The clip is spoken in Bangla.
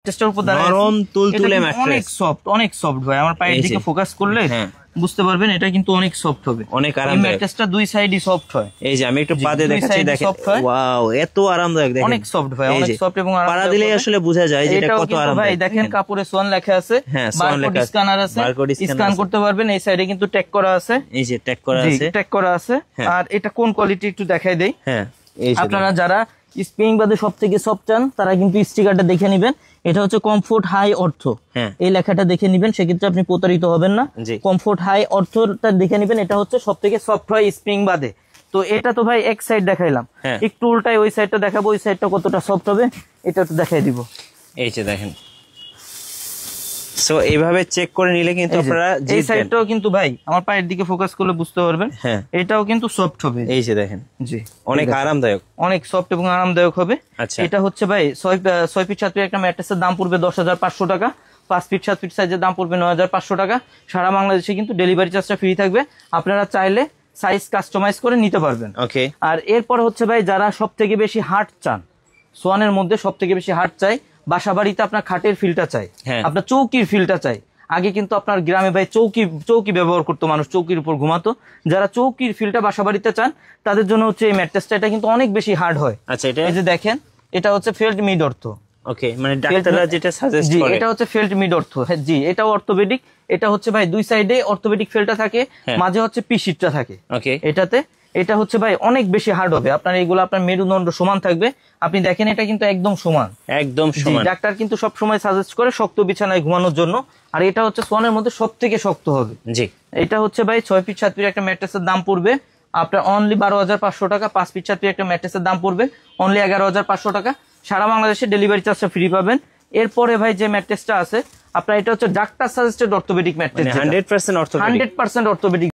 টেস্টের উপর নরম তুলতুলে ম্যাট্রেস, অনেক সফট ভাই। আমার পায়ের দিকে ফোকাস করলে বুঝতে পারবেন এটা কিন্তু অনেক সফট হবে, অনেক আরামদায়ক। ম্যাট্রেসটা দুই সাইডই সফট হয়। এই যে আমি একটু পা দিয়ে দেখাচ্ছি, দেখেন ওয়াও এত আরামদায়ক, দেখেন অনেক সফট ভাই, অনেক সফট এবং পা দিলে আসলে বোঝা যায় যে এটা কত আরামদায়ক। ভাই দেখেন কাপড়ে সোয়ান লেখা আছে, বারকোড স্ক্যানার আছে, স্ক্যান করতে পারবেন। এই সাইডে কিন্তু ট্যাগ করা আছে, এই যে ট্যাগ করা আছে, ট্যাগ করা আছে। আর এটা কোন কোয়ালিটি একটু দেখাই দেই। হ্যাঁ, আপনারা যারা স্প্রিং বাদে সবথেকে সফট চান তারা কিন্তু স্টিকারটা দেখে নেবেন। এটা হচ্ছে কমফোর্ট হাই অর্থ, এই লেখাটা দেখে নেবেন, সেক্ষেত্রে আপনি প্রতারিত হবেন না। কমফোর্ট হাই অর্থটা দেখে নেবেন, এটা হচ্ছে সবথেকে সফট হয় স্প্রিং বাদে। তো এটা তো ভাই এক সাইড দেখাইলাম, একটু উল্টায় ওই সাইডটা দেখাবো, ওই সাইডটা কতটা সফট হবে এটা তো দেখাই দিব। এই যে দেখেন, সো এইভাবে চেক করে নিলে কিন্তু আপনারা এই সাইডটাও কিন্তু ভাই আমার পায়ের দিকে ফোকাস করলে বুঝতে পারবেন, এটাও কিন্তু সফট হবে। এই যে দেখেন, জি অনেক আরামদায়ক, অনেক সফট এবং আরামদায়ক হবে। এটা হচ্ছে ভাই 6 ফিট 7 ফিট একটা ম্যাট্রেসের দাম পড়বে 10,500 টাকা। 5 ফিট 7 ফিট সাইজের দাম পড়বে 9,500 টাকা। সারা বাংলাদেশে কিন্তু ডেলিভারি চার্জটা ফ্রি থাকবে, আপনারা চাইলে সাইজ কাস্টমাইজ করে নিতে পারবেন। ওকে। আর এরপর হচ্ছে ভাই যারা সব থেকে বেশি হার্ড চান, সোয়ানের মধ্যে সব থেকে বেশি হার্ড চাই, বাসা বাড়িতে আপনার খাটের ফিলটা চাই, আপনার চৌকির ফিলটা চাই। আগে কিন্তু আপনার গ্রামে ভাই চৌকি ব্যবহার করতো মানুষ, চৌকির উপর ঘুমাতো। যারা চৌকির ফিলটা বাসা বাড়িতে চান তাদের জন্য হচ্ছে এই ম্যাট্রেসটা, এটা কিন্তু অনেক বেশি হার্ড হয়। আচ্ছা, এটা এই যে দেখেন, এটা হচ্ছে ফেল্ট মিড অর্থ। ওকে, মানে ডাক্তাররা যেটা সাজেস্ট করে, এটা হচ্ছে ফেল্ট মিড অর্থ। জি, এটাও অর্থোপেডিক। এটা হচ্ছে ভাই দুই সাইডে অর্থোপেডিক ফেলটা থাকে, মাঝে হচ্ছে পিসিটটা থাকে। ওকে, এটাতে এটা হচ্ছে ভাই অনেক বেশি হার্ড হবে। আপনার এইগুলো আপনার মেরুদণ্ড সমান থাকবে, আপনি দেখেন এটা কিন্তু একদম সমান, একদম সমান। ডাক্তার কিন্তু সব সময় সাজেস্ট করে শক্ত বিছানায় ঘুমানোর জন্য। আর এটা হচ্ছে সোয়ানের মধ্যে সব থেকে শক্ত হবে। জি, এটা হচ্ছে ভাই 6 ফিট 7 ফিট একটা ম্যাট্রেসের দাম পড়বে আপনার অনলি 12,500 টাকা। 5 ফিট 7 ফিট একটা ম্যাট্রেসের দাম পড়বে অনলি 11,500 টাকা। সারা বাংলাদেশে ডেলিভারি চার্জটা ফ্রি পাবেন। এরপরে ভাই যে ম্যাট্রেসটা আছে আপনার, এটা হচ্ছে doctor suggested orthopaedic mattress, 100% orthopaedic.